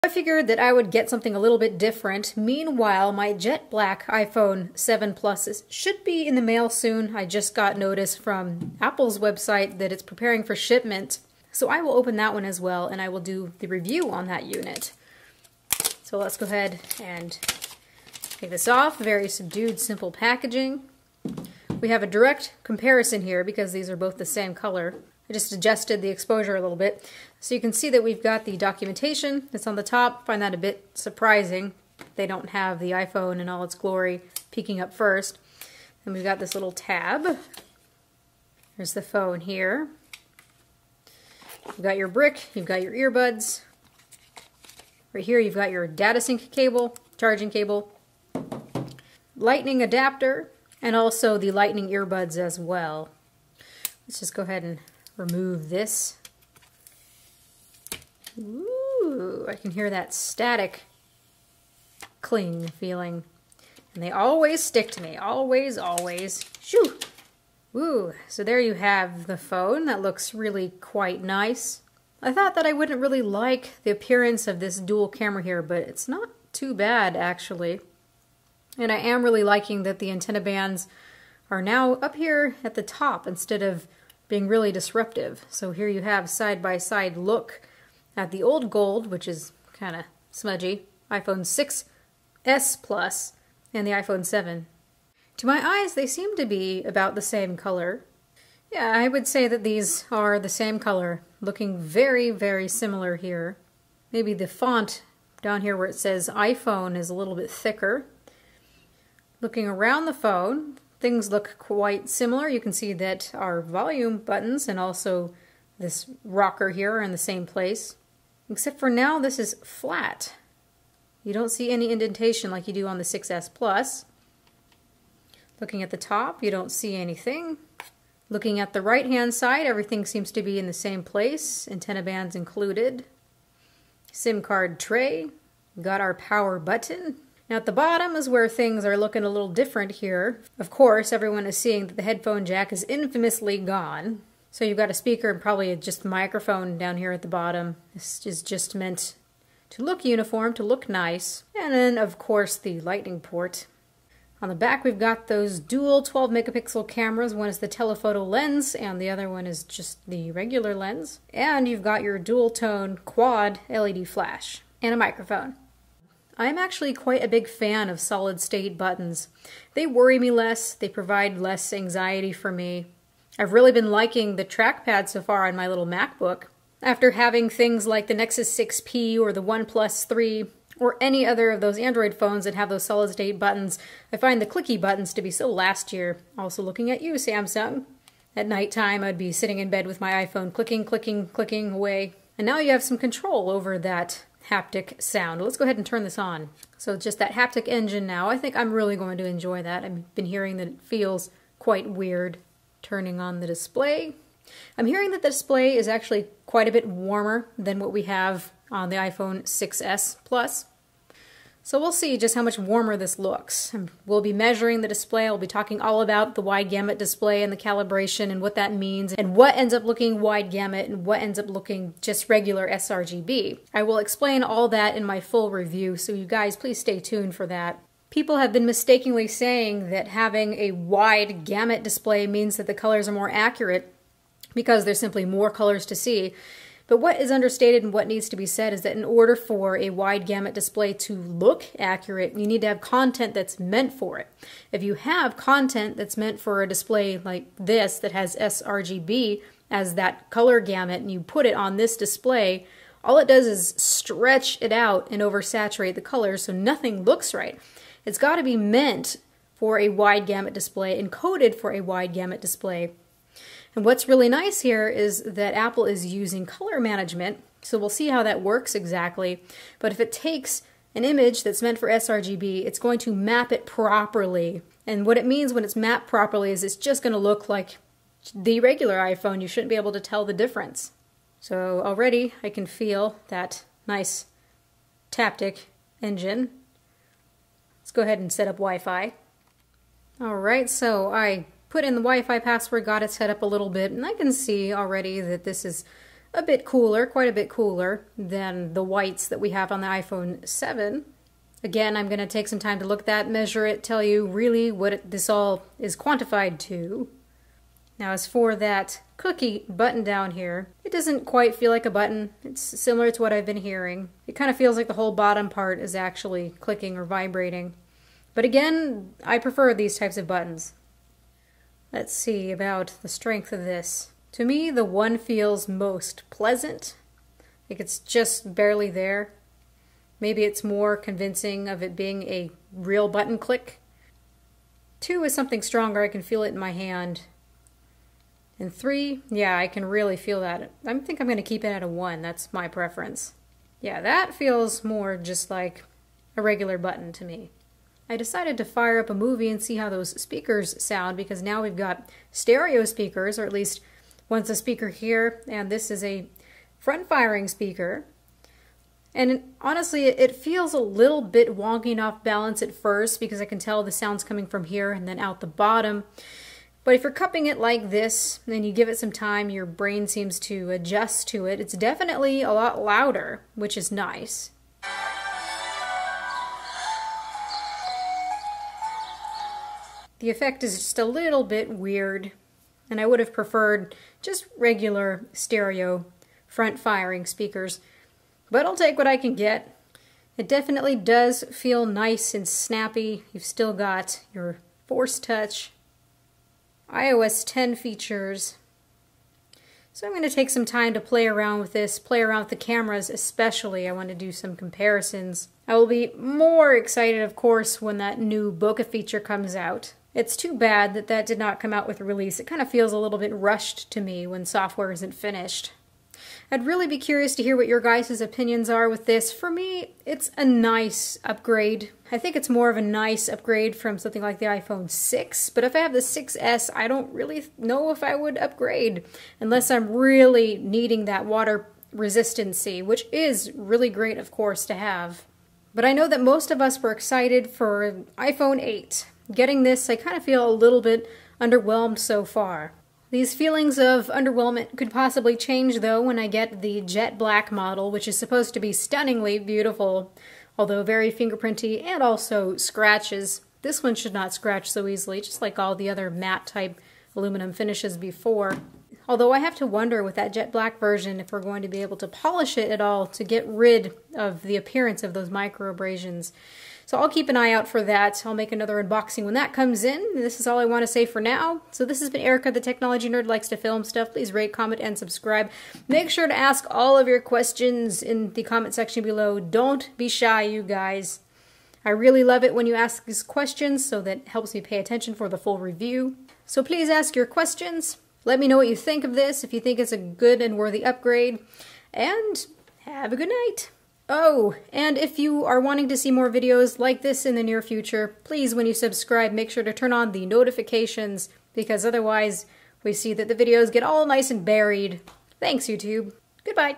I figured that I would get something a little bit different. Meanwhile, my jet black iPhone 7 Plus should be in the mail soon. I just got notice from Apple's website that it's preparing for shipment. So I will open that one as well, and I will do the review on that unit. So let's go ahead and take this off. Very subdued, simple packaging. We have a direct comparison here because these are both the same color. I just adjusted the exposure a little bit. So you can see that we've got the documentation that's on the top. I find that a bit surprising. They don't have the iPhone in all its glory peeking up first. And we've got this little tab. There's the phone here. You've got your brick, you've got your earbuds. Right here you've got your data sync cable, charging cable, lightning adapter, and also the lightning earbuds as well. Let's just go ahead and remove this. Ooh, I can hear that static cling feeling. And they always stick to me. Always, always. Shoo! Ooh, so there you have the phone. That looks really quite nice. I thought that I wouldn't really like the appearance of this dual camera here, but it's not too bad actually. And I am really liking that the antenna bands are now up here at the top instead of being really disruptive. So here you have side-by-side look at the old gold, which is kind of smudgy, iPhone 6s Plus, and the iPhone 7. To my eyes, they seem to be about the same color. Yeah, I would say that these are the same color, looking very, very similar here. Maybe the font down here where it says iPhone is a little bit thicker. Looking around the phone, things look quite similar. You can see that our volume buttons and also this rocker here are in the same place. Except for now, this is flat. You don't see any indentation like you do on the 6s Plus. Looking at the top, you don't see anything. Looking at the right-hand side, everything seems to be in the same place, antenna bands included. SIM card tray. Got our power button. Now at the bottom is where things are looking a little different here. Of course, everyone is seeing that the headphone jack is infamously gone. So you've got a speaker and probably just a microphone down here at the bottom. This is just meant to look uniform, to look nice. And then, of course, the lightning port. On the back, we've got those dual 12 megapixel cameras. One is the telephoto lens, and the other one is just the regular lens. And you've got your dual tone quad LED flash and a microphone. I'm actually quite a big fan of solid state buttons. They worry me less, they provide less anxiety for me. I've really been liking the trackpad so far on my little MacBook. After having things like the Nexus 6P or the OnePlus 3 or any other of those Android phones that have those solid state buttons, I find the clicky buttons to be so last year. Also looking at you, Samsung. At nighttime, I'd be sitting in bed with my iPhone clicking, clicking, clicking away. And now you have some control over that haptic sound. Let's go ahead and turn this on. So just that haptic engine now, I think I'm really going to enjoy that. I've been hearing that it feels quite weird turning on the display. I'm hearing that the display is actually quite a bit warmer than what we have on the iPhone 6s Plus. So we'll see just how much warmer this looks. We'll be measuring the display. I'll be talking all about the wide gamut display and the calibration and what that means and what ends up looking wide gamut and what ends up looking just regular sRGB. I will explain all that in my full review, so you guys please stay tuned for that. People have been mistakenly saying that having a wide gamut display means that the colors are more accurate because there's simply more colors to see. But what is understated and what needs to be said is that in order for a wide gamut display to look accurate, you need to have content that's meant for it. If you have content that's meant for a display like this that has sRGB as that color gamut and you put it on this display, all it does is stretch it out and oversaturate the colors so nothing looks right. It's got to be meant for a wide gamut display, encoded for a wide gamut display. And what's really nice here is that Apple is using color management, so we'll see how that works exactly. But if it takes an image that's meant for sRGB, it's going to map it properly. And what it means when it's mapped properly is it's just going to look like the regular iPhone. You shouldn't be able to tell the difference. So already I can feel that nice Taptic engine. Let's go ahead and set up Wi-Fi. Alright, so I put in the Wi-Fi password, got it set up a little bit, and I can see already that this is a bit cooler, quite a bit cooler than the whites that we have on the iPhone 7. Again, I'm going to take some time to look at that, measure it, tell you really what this all is quantified to. Now as for that cookie button down here, it doesn't quite feel like a button. It's similar to what I've been hearing. It kind of feels like the whole bottom part is actually clicking or vibrating. But again, I prefer these types of buttons. Let's see about the strength of this. To me, the 1 feels most pleasant. Like it's just barely there. Maybe it's more convincing of it being a real button click. 2 is something stronger. I can feel it in my hand. And 3, yeah, I can really feel that. I think I'm going to keep it at a 1. That's my preference. Yeah, that feels more just like a regular button to me. I decided to fire up a movie and see how those speakers sound, because now we've got stereo speakers, or at least one's a speaker here, and this is a front-firing speaker. And honestly, it feels a little bit wonky and off balance at first, because I can tell the sound's coming from here and then out the bottom. But if you're cupping it like this, and you give it some time, your brain seems to adjust to it. It's definitely a lot louder, which is nice. The effect is just a little bit weird, and I would have preferred just regular stereo front-firing speakers. But I'll take what I can get. It definitely does feel nice and snappy. You've still got your Force Touch, iOS 10 features. So I'm going to take some time to play around with this, play around with the cameras especially. I want to do some comparisons. I will be more excited, of course, when that new bokeh feature comes out. It's too bad that that did not come out with a release. It kind of feels a little bit rushed to me when software isn't finished. I'd really be curious to hear what your guys' opinions are with this. For me, it's a nice upgrade. I think it's more of a nice upgrade from something like the iPhone 6, but if I have the 6S, I don't really know if I would upgrade unless I'm really needing that water resistancy, which is really great, of course, to have. But I know that most of us were excited for iPhone 8. Getting this, I kind of feel a little bit underwhelmed so far. These feelings of underwhelmment could possibly change, though, when I get the jet black model, which is supposed to be stunningly beautiful, although very fingerprinty and also scratches. This one should not scratch so easily, just like all the other matte-type aluminum finishes before. Although I have to wonder with that jet black version if we're going to be able to polish it at all to get rid of the appearance of those micro abrasions. So I'll keep an eye out for that. I'll make another unboxing when that comes in. This is all I want to say for now. So this has been Erica, the technology nerd, likes to film stuff. Please rate, comment, and subscribe. Make sure to ask all of your questions in the comment section below. Don't be shy, you guys. I really love it when you ask these questions, so that helps me pay attention for the full review. So please ask your questions. Let me know what you think of this, if you think it's a good and worthy upgrade. And have a good night. Oh, and if you are wanting to see more videos like this in the near future, please, when you subscribe, make sure to turn on the notifications, because otherwise we see that the videos get all nice and buried. Thanks, YouTube. Goodbye.